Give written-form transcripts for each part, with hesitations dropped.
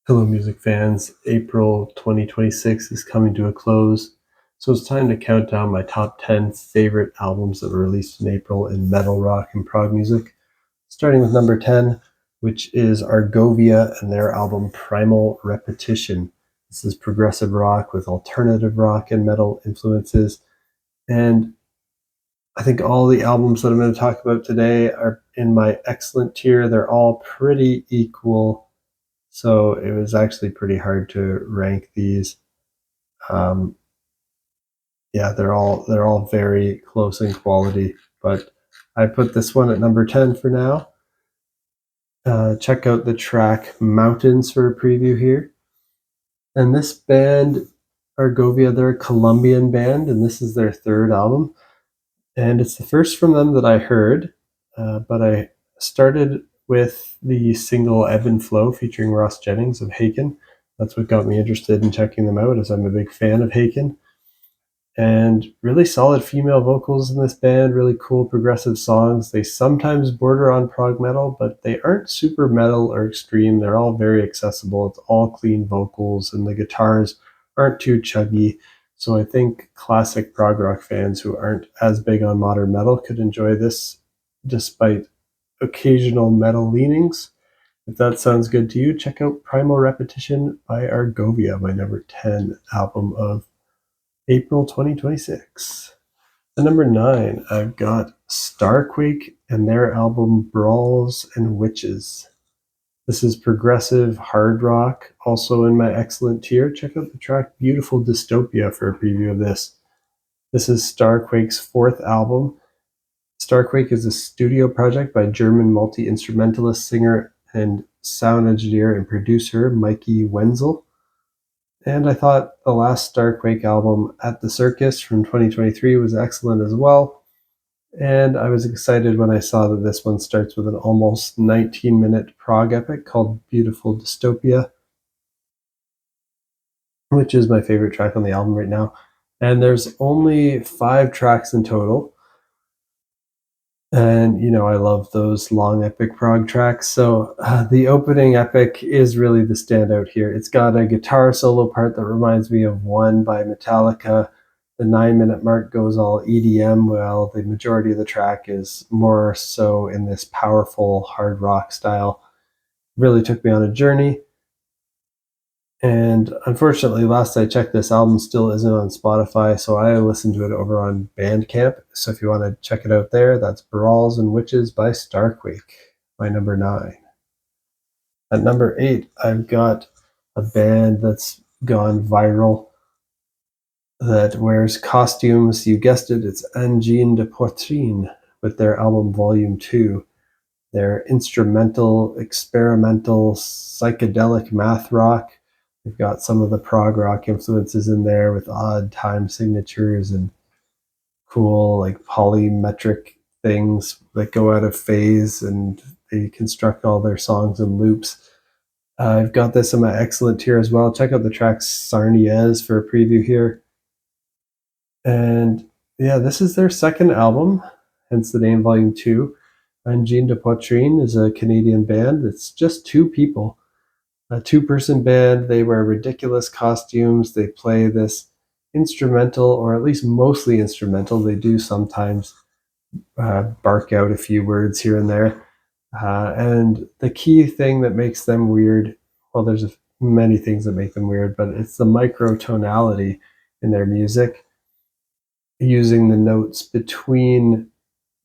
Hello, music fans. April 2026 is coming to a close, so it's time to count down my top 10 favorite albums that were released in April in metal, rock, and prog music. Starting with number 10, which is Argovia and their album Primal Repetition. This is progressive rock with alternative rock and metal influences. And I think all the albums that I'm going to talk about today are in my excellent tier. They're all pretty equal, so it was actually pretty hard to rank these. Um, yeah, they're all very close in quality, but I put this one at number 10 for now. Check out the track Mountains for a preview here. And this band, Argovia, they're a Colombian band, and this is their third album. And it's the first from them that I heard, but I started with the single Ebb and Flow featuring Ross Jennings of Haken. That's what got me interested in checking them out, as I'm a big fan of Haken. And really solid female vocals in this band, really cool progressive songs. They sometimes border on prog metal, but they aren't super metal or extreme. They're all very accessible. It's all clean vocals, and the guitars aren't too chuggy. So I think classic prog rock fans who aren't as big on modern metal could enjoy this despite occasional metal leanings. If that sounds good to you, check out Primal Repetition by Argovia, my number 10 album of April 2026. At number 9, I've got Starquake and their album Brawls and Witches. This is progressive hard rock, also in my excellent tier. Check out the track Beautiful Dystopia for a preview of this. This is Starquake's fourth album. Starquake is a studio project by German multi-instrumentalist, singer, and sound engineer and producer Mikey Wenzel. And I thought the last Starquake album, At the Circus from 2023, was excellent as well. And I was excited when I saw that this one starts with an almost 19-minute prog epic called Beautiful Dystopia, which is my favorite track on the album right now. And there's only 5 tracks in total. And, I love those long epic prog tracks. So the opening epic is really the standout here. It's got a guitar solo part that reminds me of One by Metallica. The 9-minute mark goes all EDM, while the majority of the track is more so in this powerful hard rock style. Really took me on a journey. And unfortunately, last I checked, this album still isn't on Spotify, so I listened to it over on Bandcamp. So if you want to check it out there, that's Brawls and Witches by Starquake, my number 9. At number 8, I've got a band that's gone viral that wears costumes. You guessed it, it's Angine de Poitrine with their album Volume 2. They're instrumental, experimental, psychedelic math rock. We've got some of the prog rock influences in there with odd time signatures and cool like polymetric things that go out of phase, and they construct all their songs in loops. I've got this in my excellent tier as well. Check out the track Sarniez for a preview here. And yeah, this is their second album, hence the name Volume 2. Angine de Poitrine is a Canadian band. It's just 2 people, a 2-person band. They wear ridiculous costumes. They play this instrumental, or at least mostly instrumental. They do sometimes bark out a few words here and there. And the key thing that makes them weird, well, there's many things that make them weird, but it's the microtonality in their music, using the notes between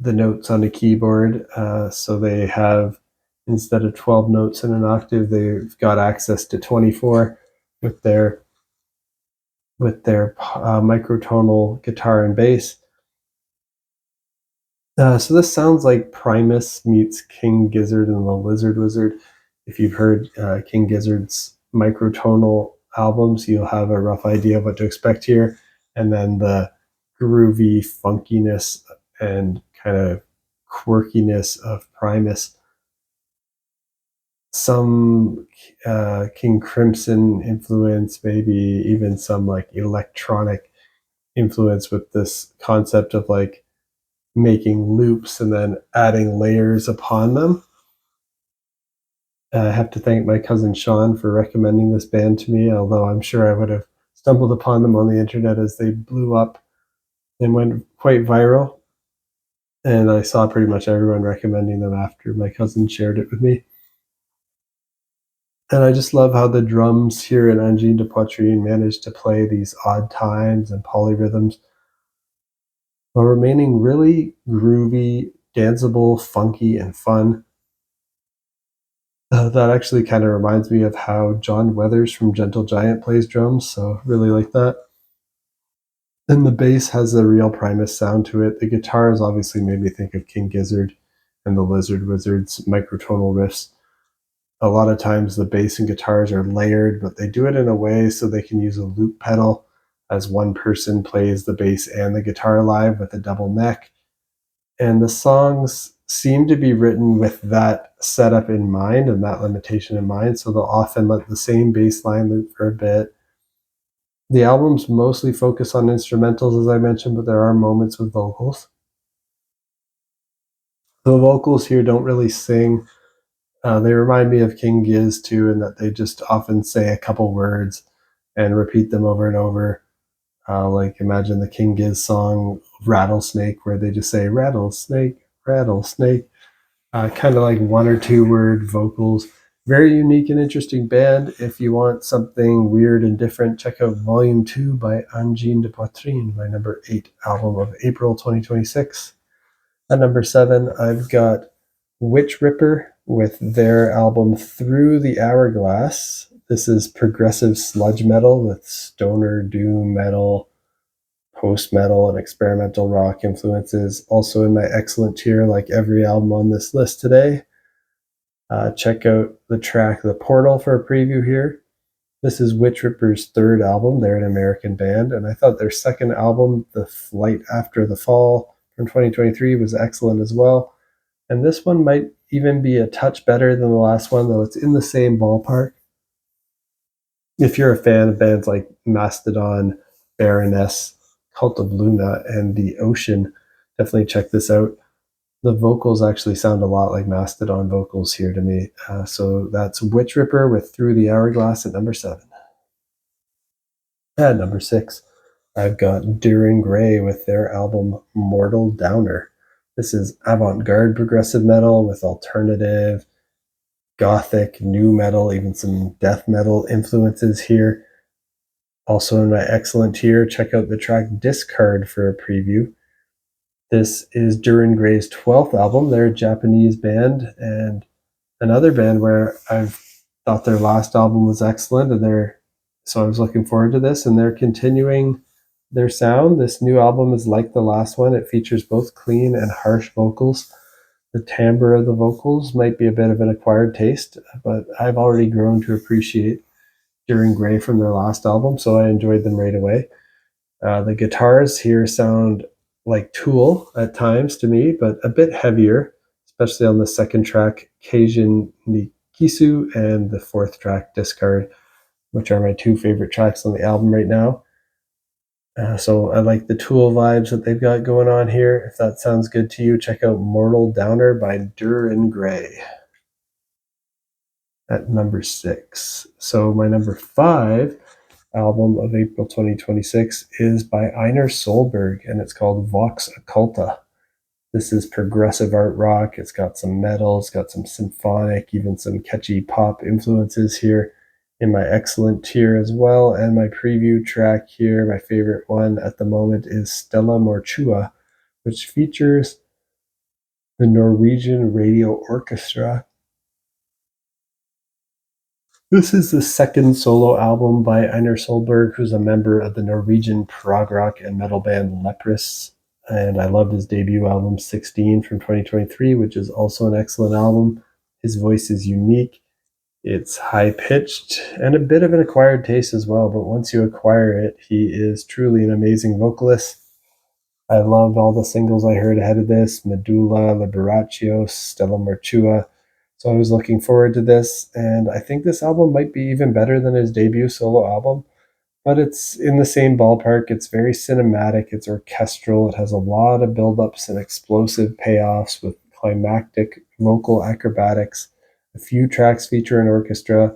the notes on a keyboard. So they have, instead of 12 notes in an octave, they've got access to 24 with their microtonal guitar and bass. So this sounds like Primus meets King Gizzard and the Lizard Wizard. If you've heard King Gizzard's microtonal albums, you'll have a rough idea of what to expect here. And then the groovy funkiness and kind of quirkiness of Primus. Some King Crimson influence, maybe even some like electronic influence with this concept of like making loops and then adding layers upon them. I have to thank my cousin Sean for recommending this band to me, although I'm sure I would have stumbled upon them on the internet as they blew up and went quite viral. And I saw pretty much everyone recommending them after my cousin shared it with me. And I just love how the drums here in Angine de Poitrine manage to play these odd times and polyrhythms while remaining really groovy, danceable, funky, and fun. That actually kind of reminds me of how John Weathers from Gentle Giant plays drums, so really like that. And the bass has a real Primus sound to it. The guitars obviously made me think of King Gizzard and the Lizard Wizard's microtonal riffs. A lot of times the bass and guitars are layered, but they do it in a way so they can use a loop pedal as one person plays the bass and the guitar live with a double neck. And the songs seem to be written with that setup in mind and that limitation in mind, so they'll often let the same bass line loop for a bit. The albums mostly focus on instrumentals, as I mentioned, but there are moments with vocals. The vocals here don't really sing. They remind me of King Giz too, in that they just often say a couple words and repeat them over and over. Like imagine the King Giz song Rattlesnake, where they just say rattlesnake, rattlesnake. Kind of like one or two word vocals. Very unique and interesting band. If you want something weird and different, check out Volume 2 by Angine de Poitrine, my number 8 album of April 2026. At number 7, I've got Witch Ripper with their album Through the Hourglass. This is progressive sludge metal with stoner doom metal, post metal, and experimental rock influences. Also in my excellent tier, like every album on this list today. Check out the track The Portal for a preview here. This is Witch Ripper's third album. They're an American band, and I thought their second album, The Flight After the Fall from 2023, was excellent as well. And this one might even be a touch better than the last one, though it's in the same ballpark. If you're a fan of bands like Mastodon, Baroness, Cult of Luna, and The Ocean, definitely check this out. The vocals actually sound a lot like Mastodon vocals here to me. So that's Witch Ripper with Through the Hourglass at number 7. At number 6, I've got Duran Gray with their album Mortal Downer. This is avant-garde progressive metal with alternative, gothic, new metal, even some death metal influences here. Also in my excellent tier, check out the track Discard for a preview. This is Duran Gray's 12th album. They're a Japanese band and another band where I've thought their last album was excellent, and so I was looking forward to this, and they're continuing their sound. This new album is like the last one. It features both clean and harsh vocals. The timbre of the vocals might be a bit of an acquired taste, but I've already grown to appreciate Duran Gray from their last album, so I enjoyed them right away. The guitars here sound like Tool at times to me, but a bit heavier, especially on the second track, Keijin Nikisu, and the fourth track, Discard, which are my two favorite tracks on the album right now. So I like the Tool vibes that they've got going on here. If that sounds good to you, check out Mortal Downer by Duran Gray at number 6. So my number 5 album of April 2026 is by Einar Solberg, and it's called Vox Occulta. This is progressive art rock. It's got some metal, it's got some symphonic, even some catchy pop influences here in my excellent tier as well. And my preview track here, my favorite one at the moment, is Stella Mortua, which features the Norwegian Radio Orchestra. This is the second solo album by Einar Solberg, who's a member of the Norwegian prog rock and metal band Leprous. And I loved his debut album 16 from 2023, which is also an excellent album. His voice is unique. It's high-pitched and a bit of an acquired taste as well, but once you acquire it, he is truly an amazing vocalist. I loved all the singles I heard ahead of this: Medulla, Liberatio, Stella Mortua. So I was looking forward to this, and I think this album might be even better than his debut solo album, but it's in the same ballpark. It's very cinematic, it's orchestral, it has a lot of build-ups and explosive payoffs with climactic vocal acrobatics. A few tracks feature an orchestra,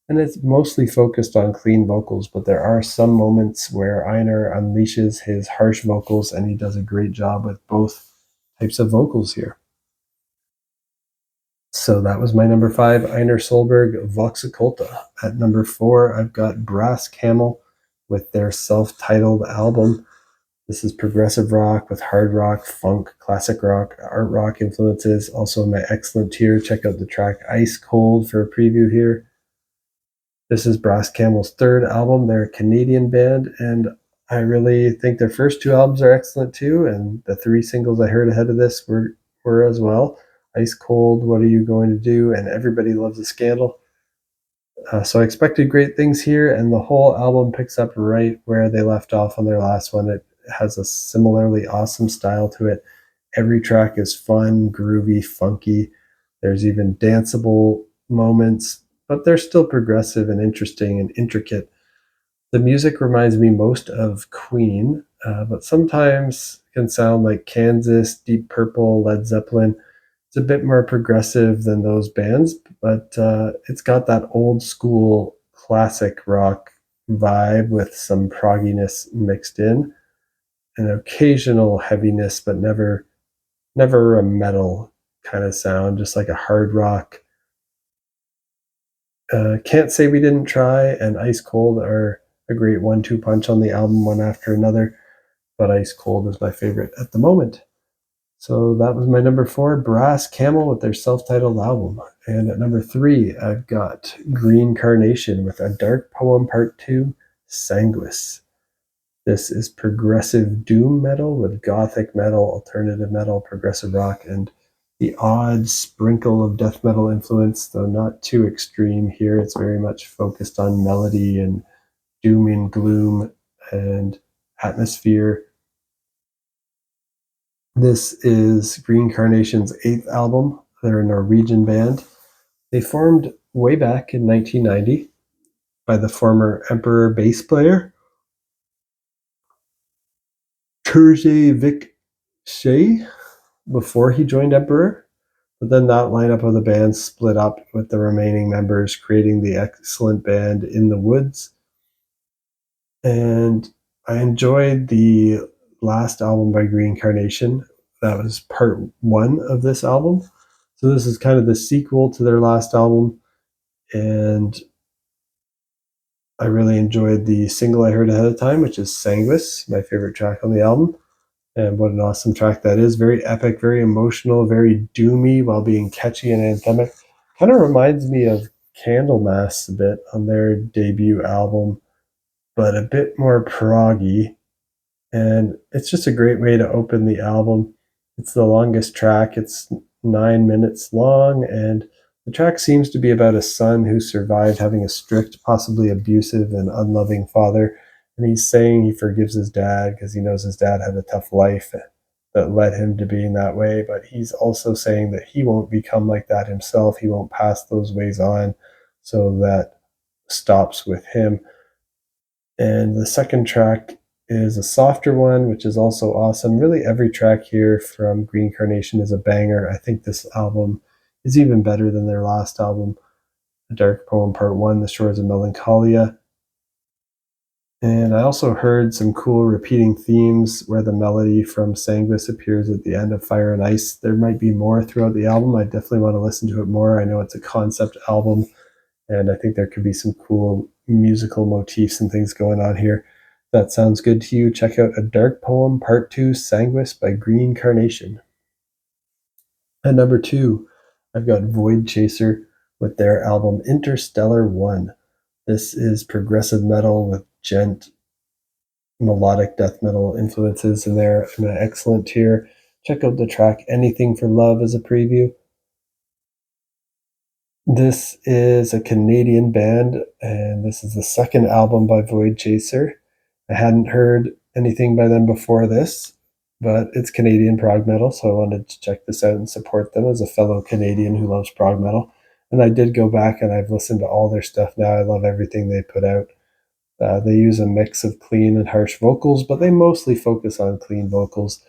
and it's mostly focused on clean vocals, but there are some moments where Einar unleashes his harsh vocals, and he does a great job with both types of vocals here. So that was my number 5, Einar Solberg, Vox Occulta. At number 4, I've got Brass Camel with their self-titled album. This is progressive rock with hard rock, funk, classic rock, art rock influences. Also in my excellent tier, check out the track Ice Cold for a preview here. This is Brass Camel's third album. They're a Canadian band, and I really think their first 2 albums are excellent too, and the 3 singles I heard ahead of this were as well. Ice Cold, What Are You Going to Do, and Everybody Loves a Scandal. So I expected great things here, and the whole album picks up right where they left off on their last one. It has a similarly awesome style to it. Every track is fun, groovy, funky. There's even danceable moments, but they're still progressive and interesting and intricate. The music reminds me most of Queen, but sometimes can sound like Kansas, Deep Purple, Led Zeppelin. It's a bit more progressive than those bands, but it's got that old school classic rock vibe with some progginess mixed in, an occasional heaviness, but never a metal kind of sound, just like a hard rock. Can't Say We Didn't Try and Ice Cold are a great 1-2 punch on the album, one after another, but Ice Cold is my favorite at the moment. So that was my number 4, Brass Camel with their self-titled album. And at number 3, I've got Green Carnation with A Dark Poem Part 2, Sanguis. This is progressive doom metal with gothic metal, alternative metal, progressive rock, and the odd sprinkle of death metal influence, though not too extreme here. It's very much focused on melody and doom and gloom and atmosphere. This is Green Carnation's 8th album. They're a Norwegian band. They formed way back in 1990 by the former Emperor bass player Turje Vic Shea before he joined Emperor. But then that lineup of the band split up with the remaining members, creating the excellent band In the Woods. And I enjoyed the last album by Green Carnation. That was part 1 of this album. So this is kind of the sequel to their last album, and I really enjoyed the single I heard ahead of time, which is Sanguis, my favorite track on the album. And what an awesome track that is. Very epic, very emotional, very doomy while being catchy and anthemic. Kind of reminds me of Candlemass a bit on their debut album, but a bit more proggy. And it's just a great way to open the album. It's the longest track. It's 9 minutes long, and the track seems to be about a son who survived having a strict, possibly abusive and unloving father. And he's saying he forgives his dad because he knows his dad had a tough life that led him to being that way. But he's also saying that he won't become like that himself. He won't pass those ways on. So that stops with him. And the second track is a softer one, which is also awesome. Really, every track here from Green Carnation is a banger. I think this album is even better than their last album, A Dark Poem Part 1, The Shores of Melancholia. And I also heard some cool repeating themes where the melody from Sanguis appears at the end of Fire and Ice. There might be more throughout the album. I definitely want to listen to it more. I know it's a concept album, and I think there could be some cool musical motifs and things going on here. That sounds good to you. Check out A Dark Poem Part 2, Sanguis by Green Carnation. At number 2, I've got Voidchaser with their album Interstellar 1. This is progressive metal with gent melodic death metal influences in there in an excellent tier. Check out the track Anything for Love as a preview. This is a Canadian band, and this is the second album by Voidchaser. I hadn't heard anything by them before this, but it's Canadian prog metal, so I wanted to check this out and support them as a fellow Canadian who loves prog metal. And I did go back and I've listened to all their stuff now. I love everything they put out. They use a mix of clean and harsh vocals, but they mostly focus on clean vocals,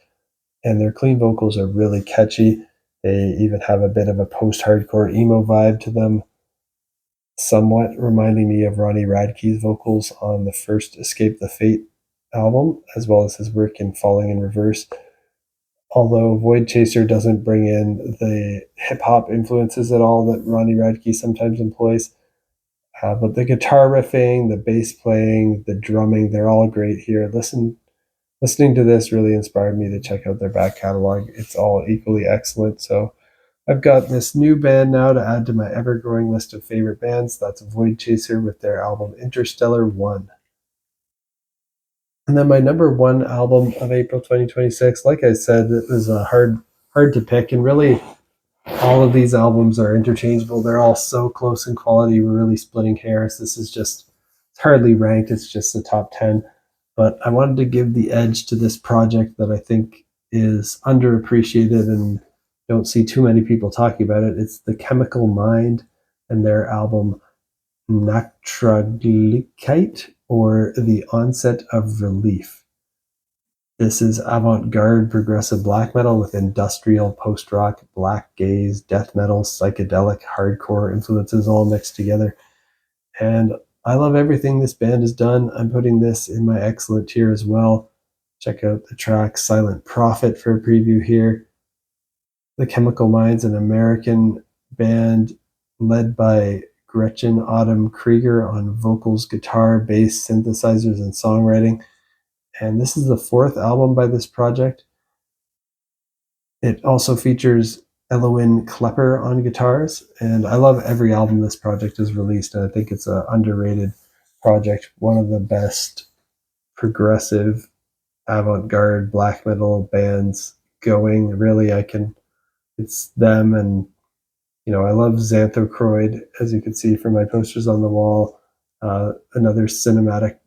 and their clean vocals are really catchy. They even have a bit of a post-hardcore emo vibe to them, somewhat reminding me of Ronnie Radke's vocals on the first Escape the Fate album, as well as his work in Falling in Reverse. Although Voidchaser doesn't bring in the hip-hop influences at all that Ronnie Radke sometimes employs. But the guitar riffing, the bass playing, the drumming, they're all great here. Listening to this really inspired me to check out their back catalog. It's all equally excellent. So I've got this new band now to add to my ever-growing list of favorite bands. That's Voidchaser with their album Interstellar 1. And then my number one album of April 2026, like I said, it was hard to pick, and really all of these albums are interchangeable. They're all so close in quality. We're really splitting hairs. This is just, it's hardly ranked. It's just the top 10. But I wanted to give the edge to this project that I think is underappreciated and don't see too many people talking about it. It's The Chemical Mind and their album Nachträglichkeit, or The Onset of Relief. This is avant-garde progressive black metal with industrial post-rock, black gaze, death metal, psychedelic, hardcore influences all mixed together. And I love everything this band has done. I'm putting this in my excellent tier as well. Check out the track Silent Prophet for a preview here. The Chemical Mind's an American band led by Gretchen Autumn Krieger on vocals, guitar, bass, synthesizers, and songwriting. And this is the fourth album by this project. It also features Eloin Klepper on guitars, and I love every album this project has released, and I think it's an underrated project. One of the best progressive avant-garde black metal bands going. Really, it's them, and I love Xanthocroid, as you can see from my posters on the wall. Another cinematic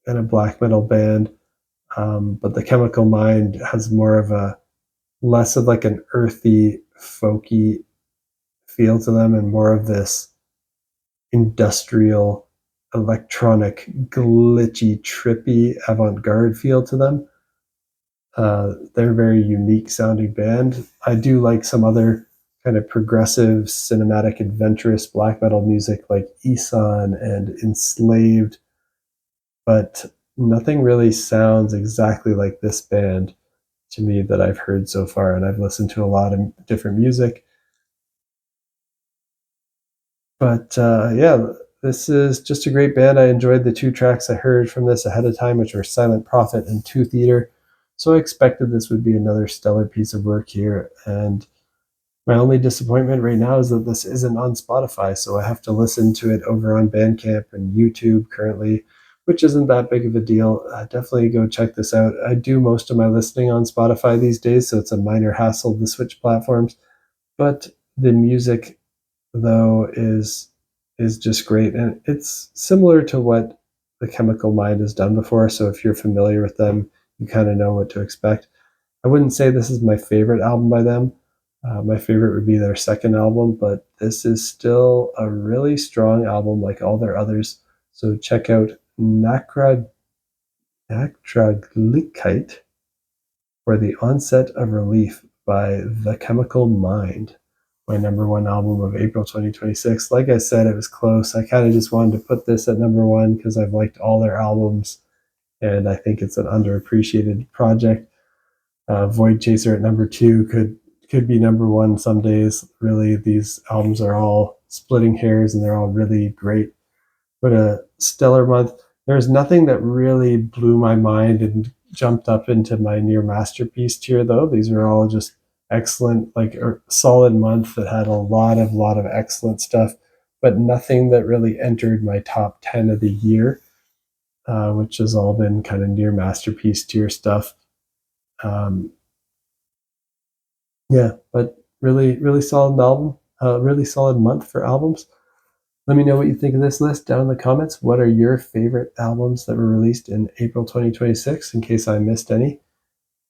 and a black metal band. But The Chemical Mind has less of like an earthy, folky feel to them, and more of this industrial, electronic, glitchy, trippy, avant-garde feel to them. They're a very unique sounding band. I do like some other kind of progressive, cinematic, adventurous black metal music like Isan and Enslaved, but nothing really sounds exactly like this band to me that I've heard so far, and I've listened to a lot of different music. But yeah, this is just a great band. I enjoyed the two tracks I heard from this ahead of time, which were Silent Prophet and Tooth Eater. So I expected this would be another stellar piece of work here. And my only disappointment right now is that this isn't on Spotify, so I have to listen to it over on Bandcamp and YouTube currently, which isn't that big of a deal. Definitely go check this out. I do most of my listening on Spotify these days, so it's a minor hassle to switch platforms. But the music, though, is just great, and it's similar to what The Chemical Mind has done before. So if you're familiar with them, you kind of know what to expect. I wouldn't say this is my favorite album by them. My favorite would be their second album, but this is still a really strong album like all their others. So check out Nachträglichkeit, or The Onset of Relief by The Chemical Mind, my number one album of April 2026. Like I said, it was close. I kind of just wanted to put this at number one because I've liked all their albums, and I think it's an underappreciated project. Voidchaser at number two could be number one some days. Really, these albums are all splitting hairs, and they're all really great. But a stellar month. There's nothing that really blew my mind and jumped up into my near masterpiece tier, though. These are all just excellent, like a solid month that had a lot of excellent stuff, but nothing that really entered my top 10 of the year, which has all been kind of near masterpiece tier stuff. Yeah, but really solid album, really solid month for albums. Let me know what you think of this list down in the comments. What are your favorite albums that were released in April 2026, in case I missed any?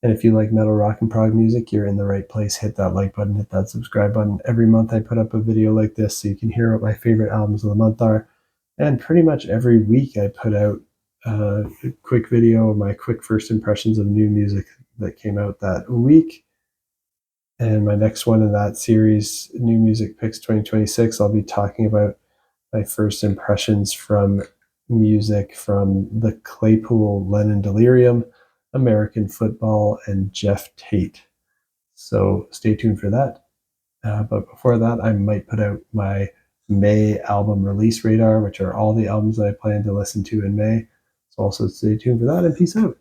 And if you like metal, rock, and prog music, you're in the right place. Hit that like button, hit that subscribe button. Every month I put up a video like this so you can hear what my favorite albums of the month are. And pretty much every week I put out a quick video of my quick first impressions of new music that came out that week. And my next one in that series, New Music Picks 2026, I'll be talking about my first impressions from music from the Claypool, Lennon Delirium, American Football, and Jeff Tate. So stay tuned for that. But before that, I might put out my May album release radar, which are all the albums that I plan to listen to in May. So also stay tuned for that, and peace out.